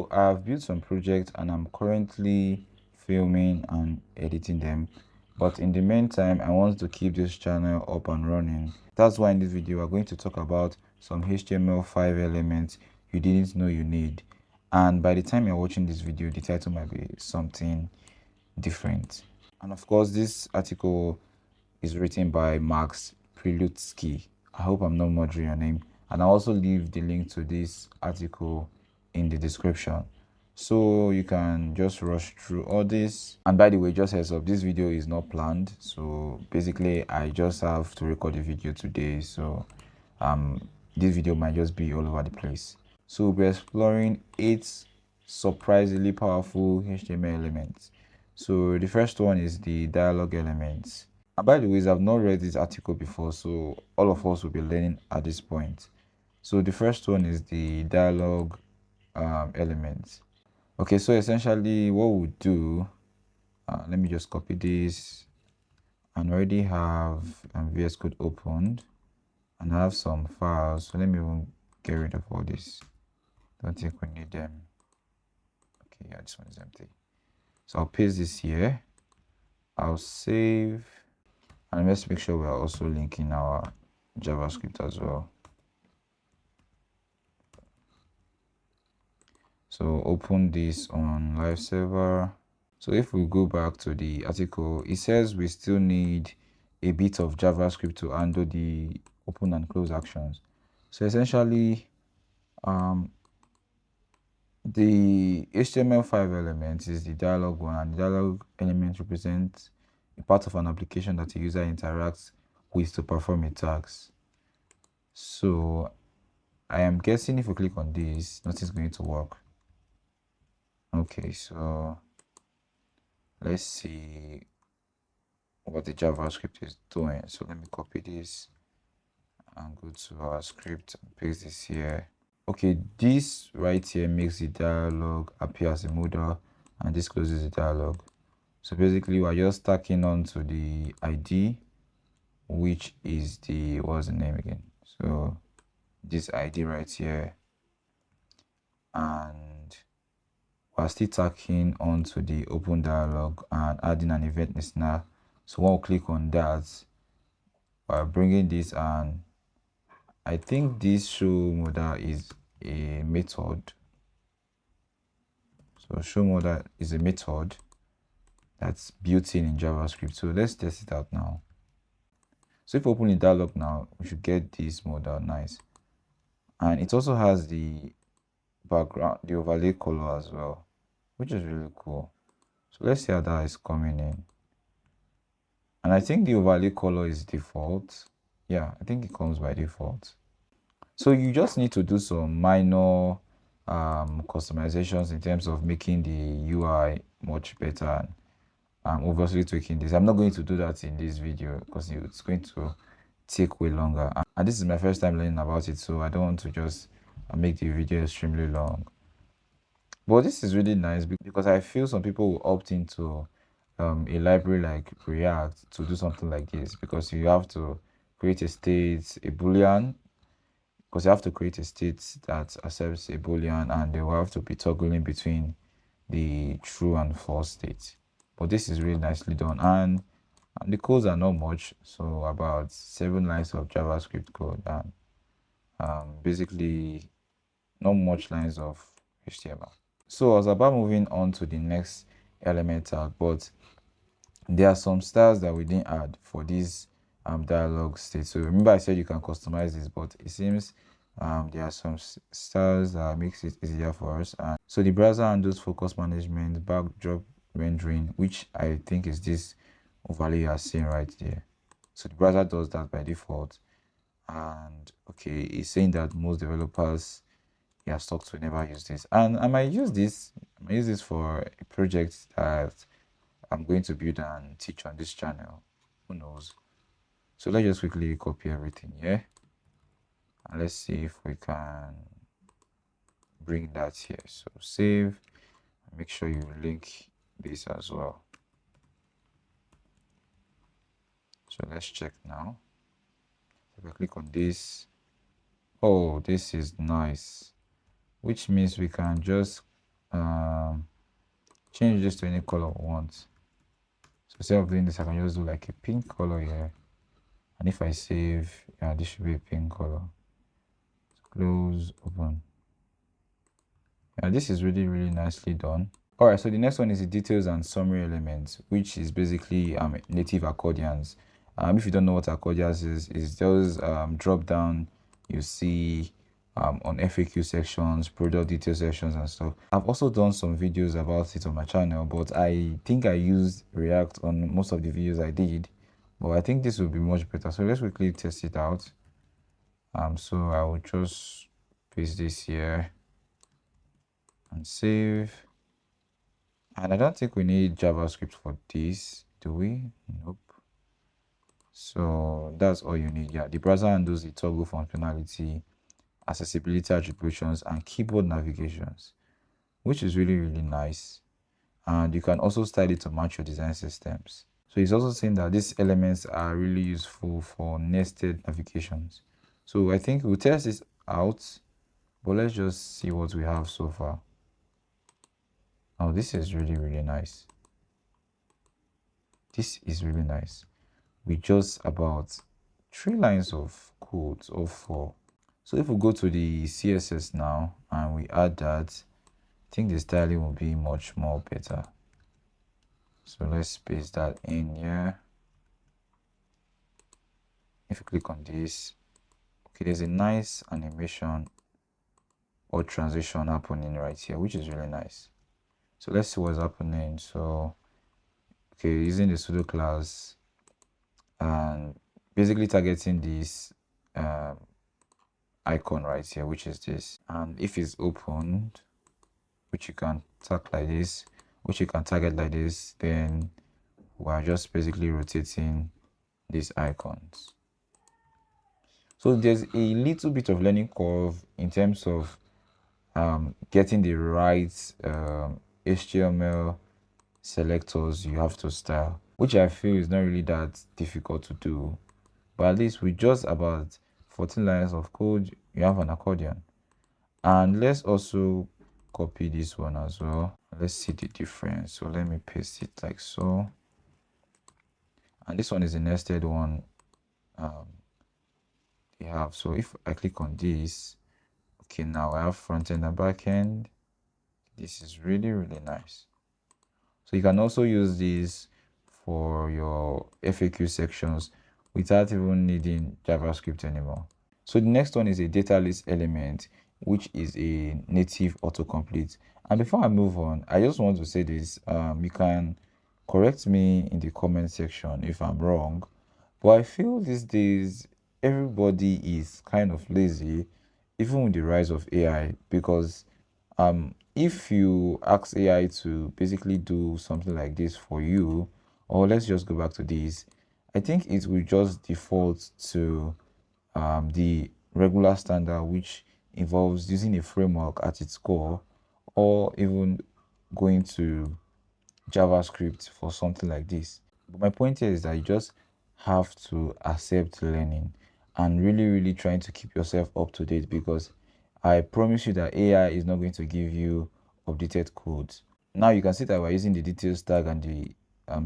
So I've built some projects and I'm currently filming and editing them. But in the meantime, I want to keep this channel up and running. That's why in this video, we're going to talk about some HTML5 elements you didn't know you need. And by the time you're watching this video, the title might be something different. And of course, this article is written by Max Prilutsky. I hope I'm not murdering your name. And I'll also leave the link to this article in the description, so you can just rush through all this. And by the way, just heads up, this video is not planned. So basically, I just have to record the video today. So this video might just be all over the place. So we'll be exploring 8 surprisingly powerful HTML elements. So the first one is the dialog elements. And by the way, I've not read this article before, so all of us will be learning at this point. So the first one is the dialog elements. Okay, so essentially what we'll do, let me just copy this, and already have VS Code opened, and I have some files. So let me even get rid of all this. Don't think we need them. Okay, yeah, this one is empty. So I'll paste this here. I'll save, and let's make sure we are also linking our JavaScript as well. So open this on live server. So if we go back to the article, it says we still need a bit of JavaScript to handle the open and close actions. So essentially, the HTML5 element is the dialog one, and the dialog element represents a part of an application that a user interacts with to perform a task. So I am guessing if we click on this, nothing's going to work. Okay, so let's see what the JavaScript is doing. So let me copy this and go to our script and paste this here. Okay, this right here makes the dialog appear as a modal, and this closes the dialog. So basically, we're just tacking on to the ID, which is the, what's the name again? So this ID right here, and we're still tacking onto the open dialog and adding an event listener. So when we click on that, we're bringing this, and I think this show modal is a method. So show modal is a method that's built in JavaScript. So let's test it out now. So if we open the dialog now, we should get this modal. Nice. And it also has the background, the overlay color as well, which is really cool. So let's see how that is coming in. And I think the overlay color is default. Yeah, I think it comes by default. So you just need to do some minor customizations in terms of making the UI much better, and obviously tweaking this. I'm not going to do that in this video because it's going to take way longer, and this is my first time learning about it, so I don't want to just make the video extremely long. But this is really nice because I feel some people will opt into a library like React to do something like this, because you have to create a state, a boolean, because you have to create a state that accepts a boolean, and they will have to be toggling between the true and false state. But this is really nicely done, and the codes are not much, so about 7 lines of JavaScript code, and basically not much lines of HTML. So I was about moving on to the next element tag, but there are some styles that we didn't add for this dialog state. So remember I said you can customize this, but it seems there are some styles that makes it easier for us. And so the browser handles focus management, backdrop rendering, which I think is this overlay you are seeing right there. So the browser does that by default. And okay, it's saying that most developers stuck to never use this, and I might use this. For a project that I'm going to build and teach on this channel. Who knows? So let's just quickly copy everything here, and let's see if we can bring that here. So save, make sure you link this as well. So let's check now. If I click on this, oh, this is nice, which means we can just change this to any color I want. So instead of doing this, I can just do like a pink color here. And if I save, yeah, this should be a pink color. Close, open. Yeah, this is really, really nicely done. All right, so the next one is the details and summary elements, which is basically native accordions. If you don't know what accordions is those drop down you see on FAQ sections, product detail sections and stuff. I've also done some videos about it on my channel, but I think I used React on most of the videos I did, but I think this will be much better. So let's quickly test it out. So I will just paste this here and save. And I don't think we need JavaScript for this, do we? Nope. So that's all you need. Yeah, the browser handles the toggle functionality, accessibility attributions, and keyboard navigations, which is really, really nice. And you can also style it to match your design systems. So he's also saying that these elements are really useful for nested navigations. So I think we'll test this out, but let's just see what we have so far. Oh, this is really, really nice. This is really nice. With just about 3 lines of code or 4. So if we go to the CSS now and we add that, I think the styling will be much more better. So let's paste that in here. If you click on this, okay, there's a nice animation or transition happening right here, which is really nice. So let's see what's happening. So okay, using the pseudo class and basically targeting this icon right here, which is this. And if it's opened, which you can tag like this, which you can target like this, then we're just basically rotating these icons. So there's a little bit of learning curve in terms of getting the right HTML selectors you have to style, which I feel is not really that difficult to do. But at least with just about 14 lines of code, you have an accordion. And let's also copy this one as well. Let's see the difference. So let me paste it like so. And this one is a nested one. They have. So if I click on this, okay, now I have front end and back end. This is really, really nice. So you can also use this for your FAQ sections without even needing JavaScript anymore. So the next one is a data list element, which is a native autocomplete. And before I move on, I just want to say this. You can correct me in the comment section if I'm wrong, but I feel these days everybody is kind of lazy, even with the rise of AI, because if you ask AI to basically do something like this for you, or let's just go back to this, I think it will just default to the regular standard, which involves using a framework at its core, or even going to JavaScript for something like this. But my point here is that you just have to accept learning and really, really trying to keep yourself up to date, because I promise you that AI is not going to give you updated codes. Now you can see that we're using the details tag and the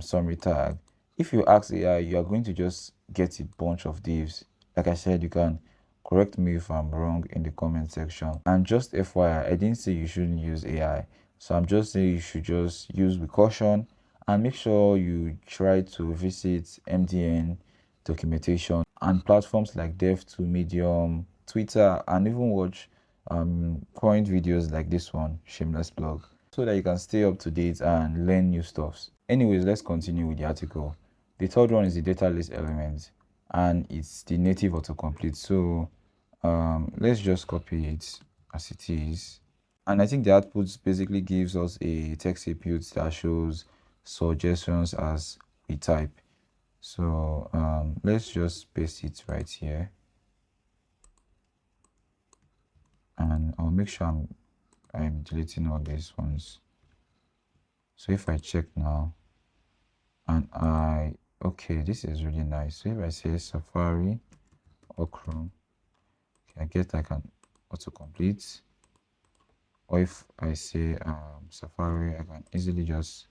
summary tag. If you ask AI, you are going to just get a bunch of divs. Like I said, you can correct me if I'm wrong in the comment section. And just FYI, I didn't say you shouldn't use AI. So I'm just saying you should just use with caution and make sure you try to visit MDN documentation and platforms like Dev2, Medium, Twitter, and even watch current videos like this one, Shameless Blog, so that you can stay up to date and learn new stuffs. Anyways, let's continue with the article. The third one is the data list element, and it's the native autocomplete. So let's just copy it as it is. And I think the output basically gives us a text input that shows suggestions as we type. So let's just paste it right here, and I'll make sure I'm deleting all these ones. So if I check now, and okay, this is really nice. So if I say Safari or Chrome, okay, I get I can autocomplete. or if I say Safari, I can easily just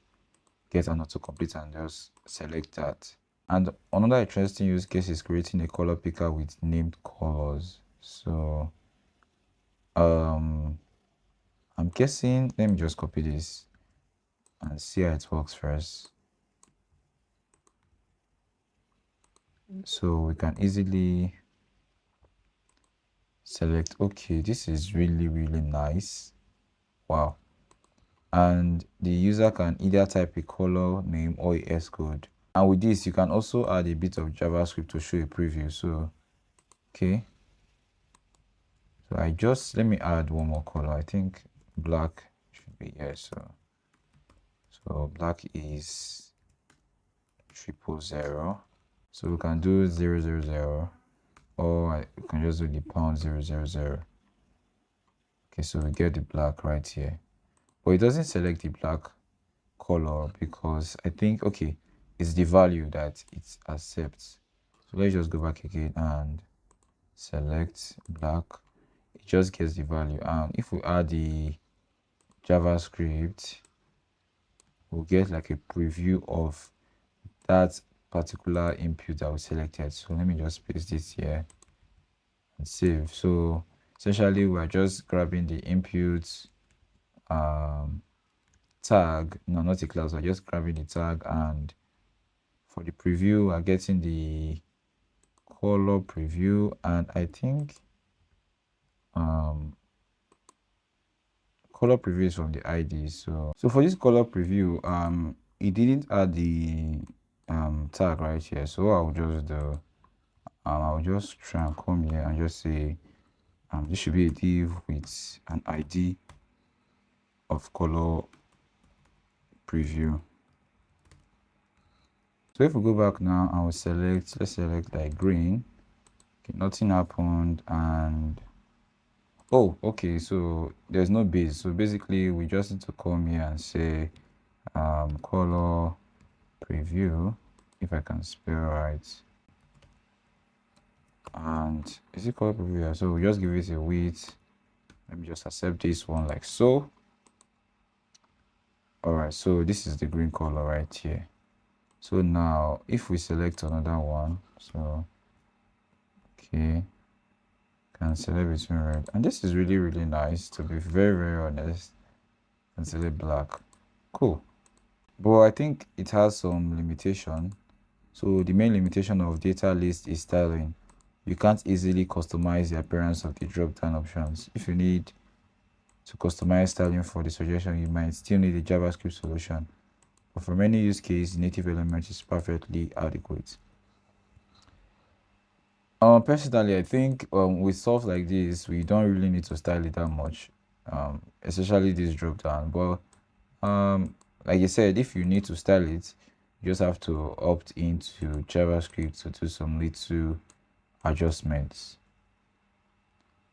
get an autocomplete and just select that. And another interesting use case is creating a color picker with named colors. So I'm guessing, let me just copy this and see how it works first. So we can easily select, okay, this is really nice. Wow. And the user can either type a color name or a S code. And with this, you can also add a bit of JavaScript to show a preview. So okay, so let me add one more color. I think black should be here. So black is 000. So we can do 000, or we can just do the #000. Okay, so we get the black right here, but it doesn't select the black color because I think, okay, it's the value that it accepts. So let's just go back again and select black. It just gets the value, and if we add the JavaScript, we'll get like a preview of that particular input that we selected. So let me just paste this here and save. So essentially we're just grabbing the input tag, no, not a class, we're just grabbing the tag, and for the preview we're getting the color preview, and I think color preview is from the ID. So for this color preview, it didn't add the tag right here. So what I'll just do, I'll just try and come here and just say this should be a div with an ID of color preview. So if we go back now and we select, let's select like green. Okay, nothing happened, and oh, okay, so there's no base. So basically we just need to come here and say color preview, if I can spell right. And is it color preview? So we just give it a width. Let me just accept this one like so. All right, so this is the green color right here. So now if we select another one, so okay, can select between red, and this is really nice, to be very honest, and select black. Cool. But I think it has some limitation. So the main limitation of data list is styling. You can't easily customize the appearance of the drop-down options. If you need to customize styling for the suggestion, you might still need a JavaScript solution. But for many use cases, native element is perfectly adequate. Personally, I think with stuff like this, we don't really need to style it that much, especially this drop down. But like I said, if you need to style it, you just have to opt into JavaScript to do some little adjustments.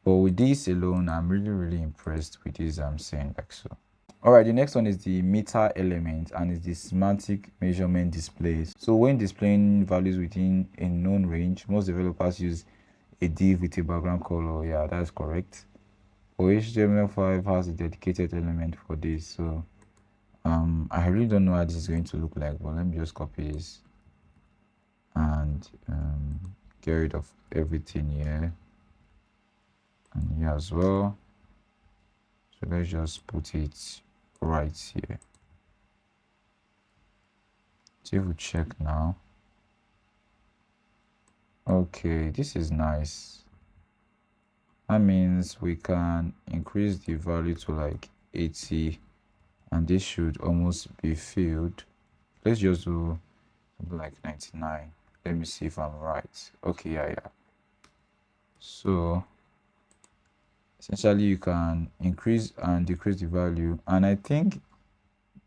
But with this alone, I'm really impressed with this I'm saying like so. All right, the next one is the meter element, and it's the semantic measurement displays. So when displaying values within a known range, most developers use a div with a background color. Yeah, that's correct. But HTML5 has a dedicated element for this. So I really don't know how this is going to look like, but let me just copy this and get rid of everything here and here as well. So let's just put it right here. So if we check now, okay, this is nice. That means we can increase the value to like 80, and this should almost be filled. Let's just do something like 99. Let me see if I'm right. Okay, yeah. So essentially you can increase and decrease the value, and I think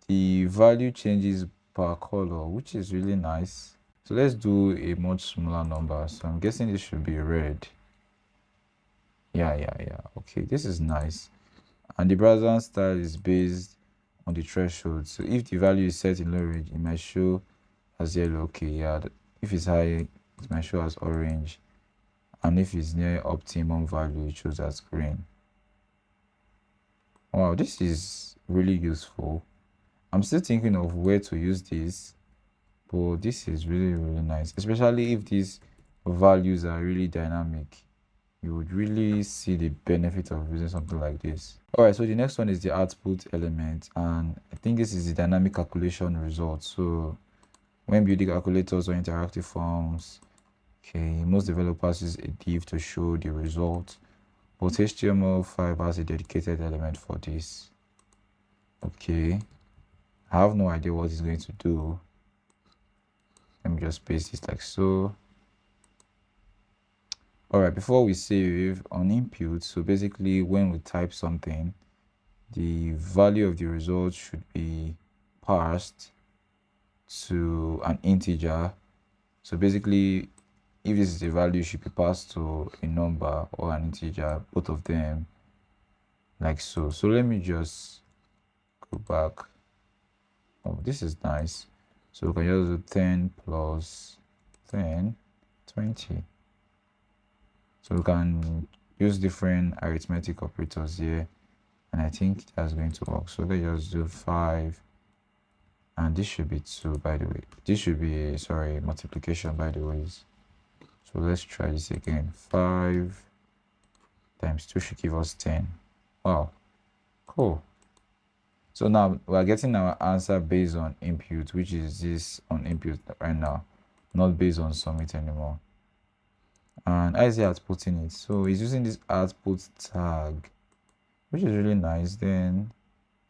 the value changes per color, which is really nice. So let's do a much smaller number. So I'm guessing this should be red. Yeah. Okay, this is nice. And the browser style is based on the threshold. So if the value is set in low range, it might show as yellow. Okay, yeah. If it's high, it might show as orange. And if it's near optimum value, it shows as green. Wow, this is really useful. I'm still thinking of where to use this, but this is really nice, especially if these values are really dynamic. You would really see the benefit of using something like this. All right, so the next one is the output element, and I think this is the dynamic calculation result. So when building calculators or interactive forms, okay, most developers use a div to show the result, but HTML5 has a dedicated element for this. Okay, I have no idea what it's going to do. Let me just paste this like so. All right, before we save on input, so basically when we type something, the value of the result should be parsed to an integer. So basically, if this is a value, it should be passed to a number or an integer, both of them, like so. So let me just go back. Oh, this is nice. So we can just do 10 plus 10, 20. So we can use different arithmetic operators here, and I think that's going to work. So let's just do 5, and this should be 2, by the way. This should be, sorry, multiplication, by the way. So let's try this again. 5 times 2 should give us 10. Wow, cool. So now we're getting our answer based on input, which is this on input right now, not based on submit anymore. And I see outputting it. So he's using this output tag, which is really nice. Then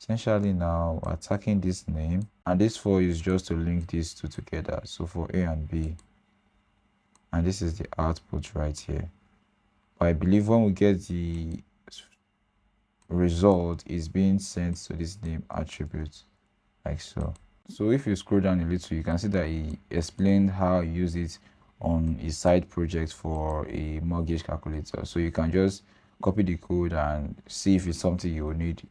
essentially now we're attacking this name, and this for is just to link these two together. So for A and B, and this is the output right here. But I believe when we get the result, is being sent to this name attribute, like so. So if you scroll down a little, you can see that he explained how he used it on his side project for a mortgage calculator. So you can just copy the code and see if it's something you will need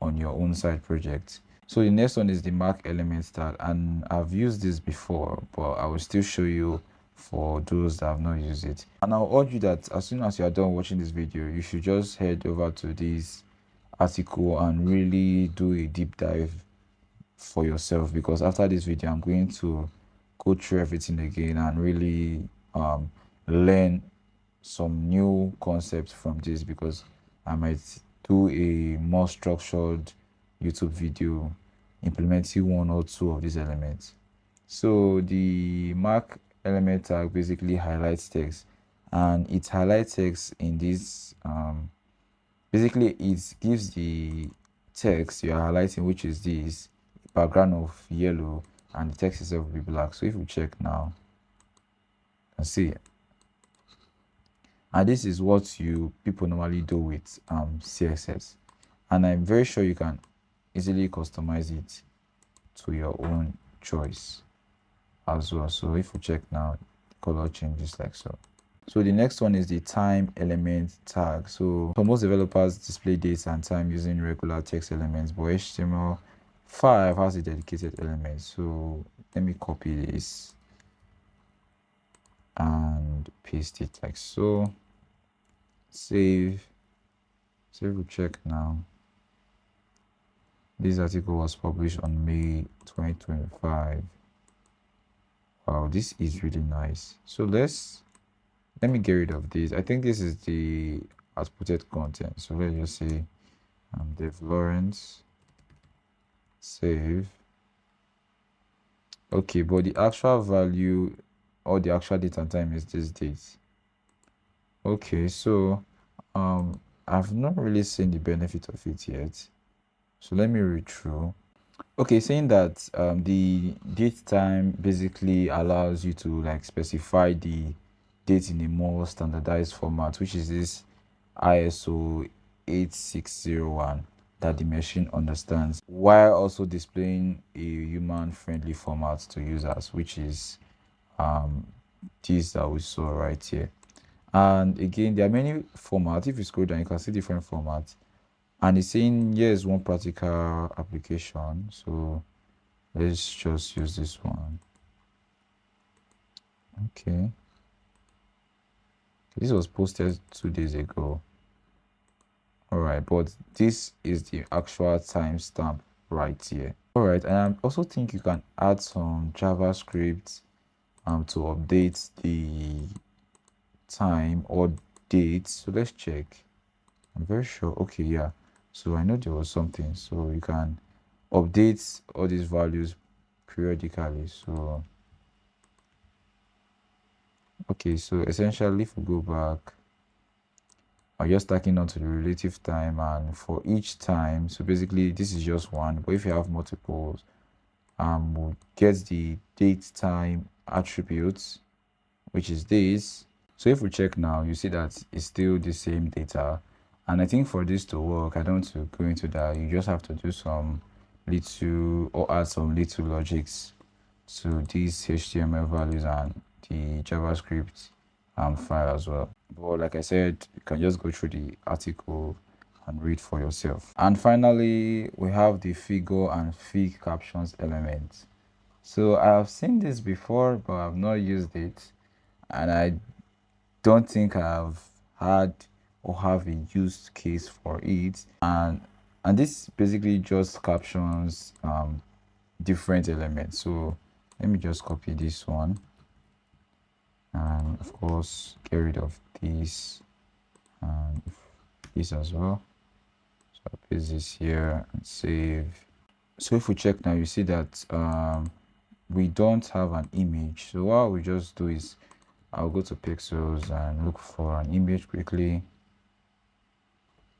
on your own side project. So the next one is the mark element tag, and I've used this before, but I will still show you for those that have not used it. And I'll urge you that as soon as you are done watching this video, you should just head over to this article and really do a deep dive for yourself, because after this video I'm going to go through everything again and really learn some new concepts from this, because I might do a more structured YouTube video implementing one or two of these elements. So the mark element tag basically highlights text, and it highlights text in this basically it gives the text you are highlighting, which is this background of yellow, and the text itself will be black. So if we check now, you can see, and this is what you people normally do with CSS, and I'm very sure you can easily customize it to your own choice as well. So if we check now, the color changes like so. So the next one is the time element tag. So for most developers display dates and time using regular text elements, but HTML5 has a dedicated element. So let me copy this and paste it like so. Save. So if we check now, this article was published on May 2025. Wow, this is really nice. So let me get rid of this. I think this is the outputted content. So let's just say Dave Lawrence, save. Okay, but the actual value or the actual date and time is this date. Okay, so I've not really seen the benefit of it yet. So let me read through. Okay, saying that the date time basically allows you to like specify the date in a more standardized format, which is this ISO 8601 that the machine understands, while also displaying a human-friendly format to users, which is this that we saw right here. And again, there are many formats. If you scroll down, you can see different formats, and it's saying here's one practical application. So let's just use this one. Okay, this was posted 2 days ago. All right, but this is the actual timestamp right here. All right, and I also think you can add some JavaScript to update the time or date. So let's check. I'm very sure. Okay, yeah. So I know there was something. So you can update all these values periodically. So okay, so essentially if we go back, I'm just stacking onto the relative time, and for each time, so basically this is just one, but if you have multiples, we'll get the date time attributes, which is this. So if we check now, you see that it's still the same data. And I think for this to work, I don't want to go into that. You just have to do some little or add some little logics to these HTML values and the JavaScript file as well. But like I said, you can just go through the article and read for yourself. And finally, we have the figure and fig captions element. So I have seen this before, but I've not used it, and I don't think I've had or have a use case for it. And this basically just captions different elements. So let me just copy this one, and of course get rid of this and this as well. So I'll paste this here and save. So if we check now, you see that we don't have an image. So what we just do is I'll go to pixels and look for an image quickly.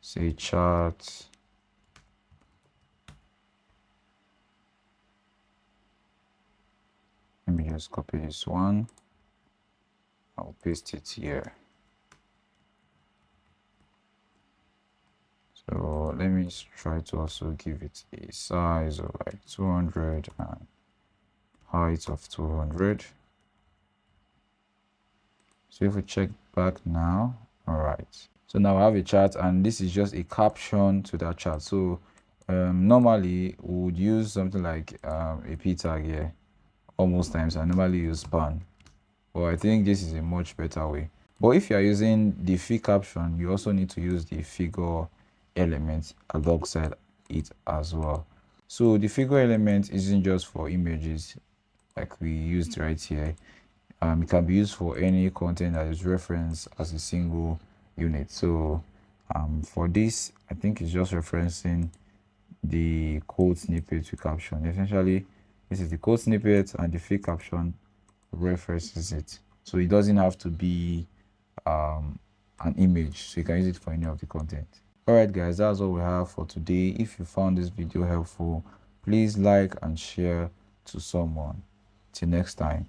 Say chart. Let me just copy this one. I'll paste it here. So let me try to also give it a size of like 200 and height of 200. So if we check back now, all right. So now I have a chart, and this is just a caption to that chart. So normally we would use something like a p tag here. Almost times I normally use span, but I think this is a much better way. But if you are using the fig caption, you also need to use the figure element alongside it as well. So the figure element isn't just for images like we used right here. It can be used for any content that is referenced as a single unit. So for this, I think it's just referencing the code snippet to caption. Essentially, this is the code snippet, and the fig caption references it. So it doesn't have to be an image, so you can use it for any of the content. All right guys, that's all we have for today. If you found this video helpful, please like and share to someone. Till next time.